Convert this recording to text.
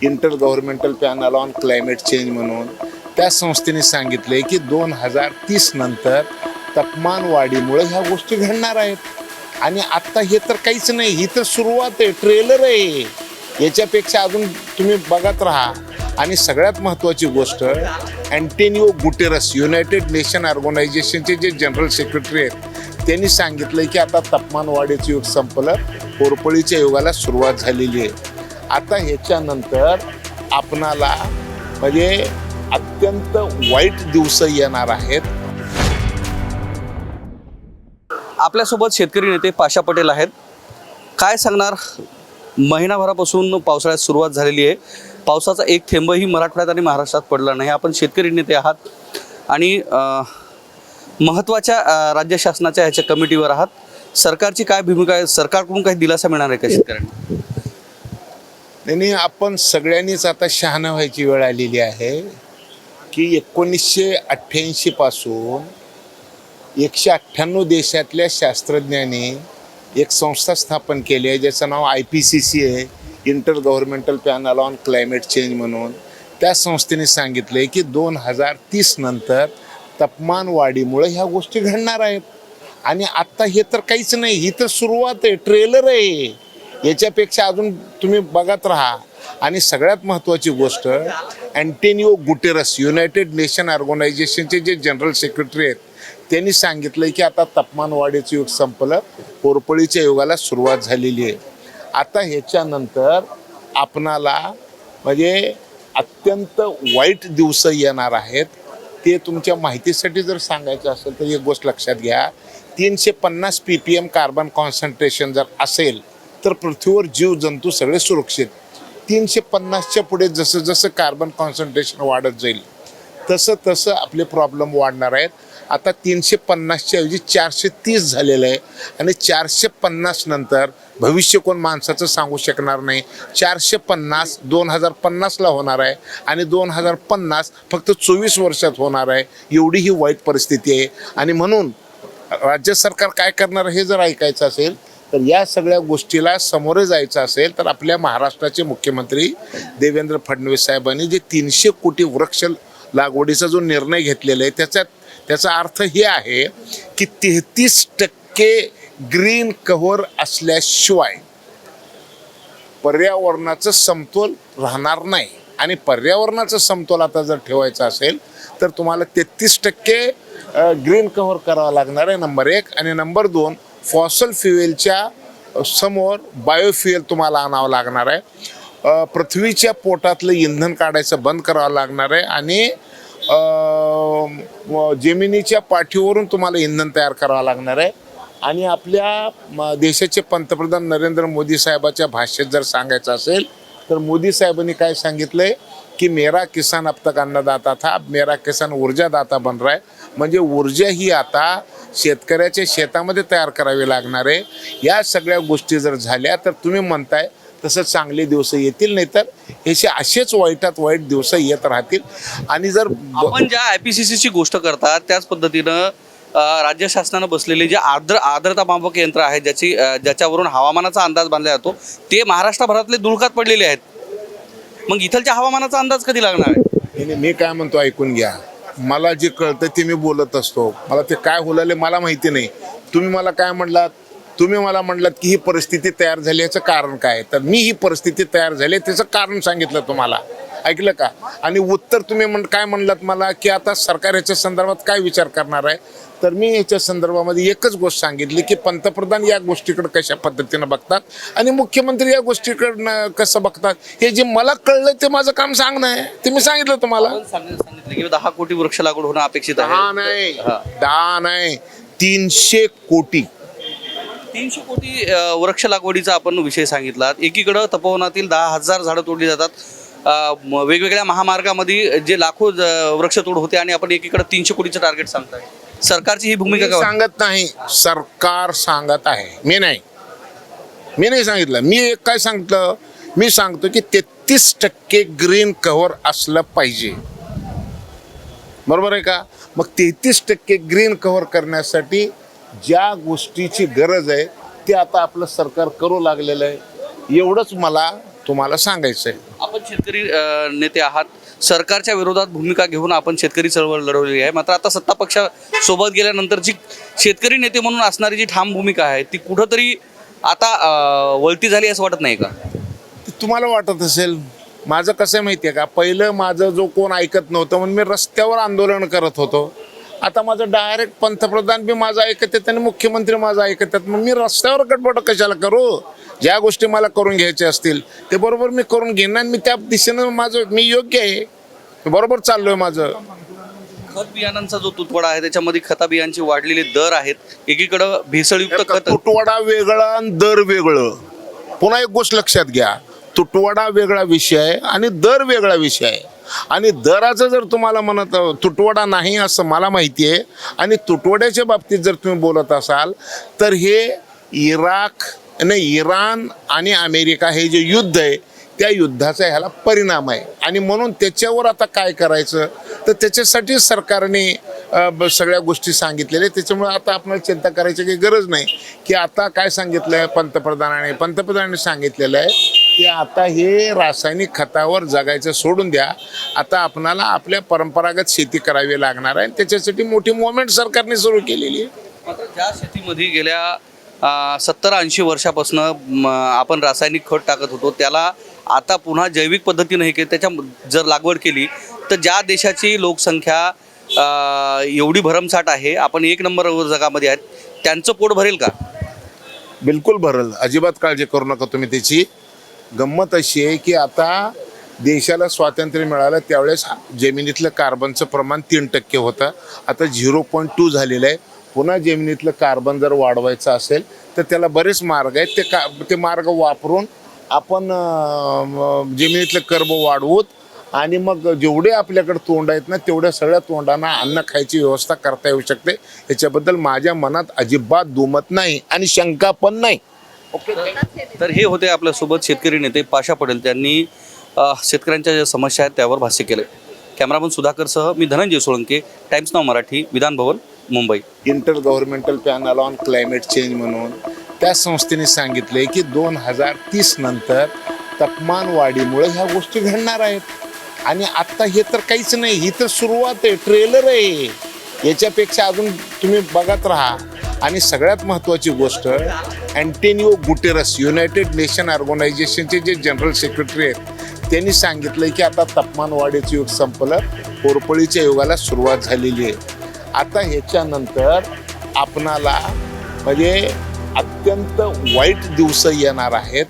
Inter governmental panel on climate change म्हणून त्या संस्थेने सांगितले की 2030 नंतर तापमान वाढीमुळे ह्या गोष्टी घडणार आहेत। आणि आता हे तर काहीच नाही, ही तर सुरुवात आहे, ट्रेलर आहे। याच्यापेक्षा अजून तुम्ही बघत राहा। आणि सगळ्यात महत्त्वाची गोष्ट, अँटोनियो गुटेरस युनायटेड नेशन ऑर्गनायझेशनचे जे जनरल सेक्रेटरी आहेत त्यांनी सांगितलं की आता तापमान वाढीचं युग संपलं, होरपळीच्या युगाला सुरुवात झालेली आहे। आता ह्याच्यानंतर आपणाला म्हणजे अत्यंत वाईट दिवस येणार आहेत। आपल्यासोबत शेतकरी नेते पाशा पटेल आहेत। काय सांगणार, महिनाभरापासून पावसाळ्यात सुरुवात झालेली आहे, पावसाचा एक थेंबही मराठवाड्यात आणि महाराष्ट्रात पडला नाही। आपण शेतकरी नेते आहात आणि महत्त्वाच्या राज्य शासनाच्या ह्याच्या कमिटीवर आहात। सरकारची काय भूमिका आहे, सरकारकडून काही दिलासा मिळणार आहे का शेतकऱ्यांना? नाही, आपण सगळ्यांनीच आता शहाणा व्हायची वेळ आलेली आहे की 1988 पासून 198 देशातल्या शास्त्रज्ञांनी एक संस्था स्थापन केली आहे ज्याचं नाव IPCC आहे, inter governmental panel on climate change म्हणून। त्या संस्थेने सांगितले की 2030 नंतर तापमान वाढीमुळे ह्या गोष्टी घडणार आहेत। आणि आता हे तर काहीच नाही, ही तर सुरुवात आहे, ट्रेलर आहे। याच्यापेक्षा अजून तुम्ही बघत राहा। आणि सगळ्यात महत्त्वाची गोष्ट, अँटोनियो गुटेरस युनायटेड नेशन ऑर्गनायझेशनचे जे जनरल सेक्रेटरी आहेत त्यांनी सांगितलं की आता तापमान वाढीचं युग संपलं, होरपळीच्या युगाला सुरुवात झालेली आहे। आता ह्याच्यानंतर आपणाला म्हणजे अत्यंत वाईट दिवस येणार आहेत। ते तुमच्या माहितीसाठी जर सांगायचं असेल तर एक गोष्ट लक्षात घ्या, 350 ppm कार्बन कॉन्सन्ट्रेशन जर असेल तर पृथ्वीवर जीवजंतू सगळे सुरक्षित। 350च्या पुढे जसं जसं कार्बन कॉन्सन्ट्रेशन वाढत जाईल तसं तसं आपले प्रॉब्लेम वाढणार आहेत। आता 350च्या ऐवजी 430 झालेलं आहे आणि 450 नंतर भविष्य कोण माणसाचं सांगू शकणार नाही। 450 2050ला होणार आहे आणि 2050 फक्त 24 वर्षात होणार आहे। एवढी ही वाईट परिस्थिती आहे। आणि म्हणून राज्य सरकार काय करणार हे जर ऐकायचं असेल तर या सगळ्या गोष्टीला सामोरे जायचं असेल तर आपल्या महाराष्ट्राचे मुख्यमंत्री देवेंद्र फडणवीस साहेबांनी जे 300 कोटी वृक्ष लागवडीचा जो निर्णय घेतलेला आहे त्याचा अर्थ हे आहे की 33% ग्रीन कव्हर असल्याशिवाय पर्यावरणाचं समतोल राहणार नाही। आणि पर्यावरणाचं समतोल आता जर ठेवायचा असेल तर तुम्हाला 33% ग्रीन कव्हर करावं लागणार आहे, नंबर 1। आणि नंबर 2, फॉसल फ्युएलच्या समोर बायोफ्युएल तुम्हाला आणावं लागणार आहे। पृथ्वीच्या पोटातलं इंधन काढायचं बंद करावं लागणार आहे आणि जमिनीच्या पाठीवरून तुम्हाला इंधन तयार करावं लागणार आहे। आणि आपल्या देशाचे पंतप्रधान नरेंद्र मोदी साहेबाच्या भाषेत जर सांगायचं असेल तर मोदी साहेबांनी काय सांगितलंय की मेरा किसान अब तक अन्नदाता था, अब मेरा किसान ऊर्जादाता बन रहा है। म्हणजे ऊर्जा ही आता शेतकऱ्याच्या शेतामध्ये तयार करावी लागणार आहे। या सगळ्या गोष्टी जर झाल्या तर तुम्ही म्हणताय तसं चांगले दिवस येतील, नाही तर हे असेच वाईटात वाईट दिवस येत राहतील। आणि जर आपण ज्या IPCCची गोष्ट करतात त्याच पद्धतीनं राज्य शासनानं बसलेले जे आर्द्रता मापक यंत्र आहे ज्याच्यावरून हवामानाचा अंदाज बांधला जातो ते महाराष्ट्रभरातले दुलकात पडलेले आहेत। मग इथलच्या हवामानाचा अंदाज कधी लागणार आहे? मी काय म्हणतो ऐकून घ्या, मला जे कळतं ते मी बोलत असतो। मला ते काय होलाले मला माहिती नाही। तुम्ही मला काय म्हणलात, तुम्ही मला म्हणलात की ही परिस्थिती तयार झाली, याचं कारण काय? तर मी ही परिस्थिती तयार झाली त्याचं कारण सांगितलं तुम्हाला, ऐकलं का? आणि उत्तर तुम्ही काय म्हणलात मला की आता सरकार याच्या संदर्भात काय विचार करणार आहे, तर मी याच्या संदर्भामध्ये एकच गोष्ट सांगितली की पंतप्रधान या गोष्टीकडे कशा पद्धतीनं बघतात आणि मुख्यमंत्री या गोष्टीकडनं कसं बघतात हे जे मला कळलं ते माझं काम सांगणं आहे, ते मी सांगितलं तुम्हाला। सांगितलं की 10 कोटी वृक्ष लागवड होणं अपेक्षित आहे। 10 नाही 300 कोटी 300 कोटी वृक्ष लागवडीचा आपण विषय सांगितला। एकीकडं तपोवनातील 10,000 झाडं तोडली जातात, वेगवेगळ्या महामार्गामध्ये जे लाखो वृक्षतोड होते आणि आपण एकीकडे 300 कोटीचं टार्गेट सांगताय। सरकारची ही भूमिका काय? सांगत नाही, सरकार सांगत आहे, मी नाही सांगितलं। मी एक काय सांगितलं, मी सांगतो की 33% ग्रीन कव्हर असलं पाहिजे, बरोबर आहे का? मग 33% ग्रीन कव्हर करण्यासाठी ज्या गोष्टीची गरज आहे ते आता आपलं सरकार करू लागलेलं आहे। एवढंच मला तुम्हाला सांगायचं आहे. आपण शेतकरी नेते आहात. सरकारच्या विरोधात भूमिका घेऊन आपण शेतकरी चळवळ लढवली आहे. मात्र आता सत्ता पक्षासोबत गेल्यानंतरची शेतकरी नेते म्हणून असणारी जी ठाम भूमिका आहे ती कुठंतरी आता वळती झाली असं वाटत नाही का? तुम्हाला वाटत असेल, माझं कसं माहिती आहे का, पहिलं माझं जो कोण ऐकत नव्हतं म्हणून मी रस्त्यावर आंदोलन करत होतो. आता माझं डायरेक्ट पंतप्रधान बी माझं ऐकत आहेत आणि मुख्यमंत्री माझं ऐकत आहेत. मग मी रस्त्यावर गटबट कशाला करू? ज्या गोष्टी मला करून घ्यायच्या असतील ते बरोबर मी करून घेईन आणि मी त्या दिशेनं मी योग्य आहे, बरोबर चाललोय माझं. खत बियाणांचा जो तुटवडा आहे त्याच्यामध्ये खता बियांचे वाढलेले दर आहेत. एकीकडं भेसळयुक्त खत. तुटवडा वेगळा आणि दर वेगळं. पुन्हा एक गोष्ट लक्षात घ्या, तुटवडा वेगळा विषय आहे आणि दर वेगळा विषय आहे. आणि दराचं जर तुम्हाला म्हणत तुटवडा नाही असं मला माहिती आहे आणि तुटवड्याच्या बाबतीत जर तुम्ही बोलत असाल तर हे इराण आणि अमेरिका हे जे युद्ध आहे त्या युद्धाचा ह्याला परिणाम आहे. आणि म्हणून त्याच्यावर आता काय करायचं तर त्याच्यासाठी सरकारने सगळ्या गोष्टी सांगितलेल्या. त्याच्यामुळे आता आपल्याला चिंता करायची काही गरज नाही की आता काय सांगितलं आहे पंतप्रधानांनी सांगितलेलं आहे की आता हे रासायनिक खतावर जगायचं सोडून द्या. आता आपणाला आपल्या परंपरागत शेती करावी लागणार आहे. त्याच्यासाठी मोठी मुवमेंट सरकारने सुरू केलेली आहे. मात्र ज्या शेतीमध्ये गेल्या 70-80 वर्षापासून आपण रासायनिक खत टाकत होतो त्याला आता पुन्हा जैविक पद्धतीने हे त्याच्या जर लागवड केली तर ज्या देशाची लोकसंख्या एवढी भरमसाठ आहे, आपण 1 नंबर जगामध्ये आहेत, त्यांचं पोट भरेल का? बिलकुल भरल, अजिबात काळजी करू नका तुम्ही. त्याची गंमत अशी आहे की आता देशाला स्वातंत्र्य मिळालं त्यावेळेस जमिनीतलं कार्बनचं प्रमाण 3% होतं, आता 0.2 झालेलं आहे. पुन्हा जमिनीतलं कार्बन जर वाढवायचं असेल तर त्याला बरेच मार्ग आहेत. ते मार्ग वापरून आपण जमिनीतलं कर्ब वाढवूत आणि मग जेवढे आपल्याकडे तोंड आहेत ना तेवढ्या सगळ्या तोंडांना अन्न खायची व्यवस्था करता येऊ शकते. याच्याबद्दल माझ्या मनात अजिबात दुमत नाही आणि शंका पण नाही. तर हे होते आपल्यासोबत शेतकरी नेते पाशा पटेल. त्यांनी शेतकऱ्यांच्या ज्या समस्या आहेत त्यावर भाष्य केले. कॅमेरामन सुधाकरसह मी Dhananjay Solanke, Times Now Marathi, Vidhan Bhavan, Mumbai. Intergovernmental panel on climate change म्हणून त्या संस्थेने सांगितले की 2030 नंतर तापमान वाढीमुळे ह्या गोष्टी घडणार आहेत. आणि आत्ता हे तर काहीच नाही, ही तर सुरुवात आहे, ट्रेलर आहे. याच्यापेक्षा अजून तुम्ही बघत राहा. आणि सगळ्यात महत्त्वाची गोष्ट, अँटोनियो गुटेरस युनायटेड नेशन ऑर्गनायझेशनचे जे जनरल सेक्रेटरी आहेत त्यांनी सांगितलं की आता तापमान वाढीचं युग संपलं, कोरपळीच्या युगाला सुरुवात झालेली आहे. आता ह्याच्यानंतर आपणाला म्हणजे अत्यंत वाईट दिवस येणार आहेत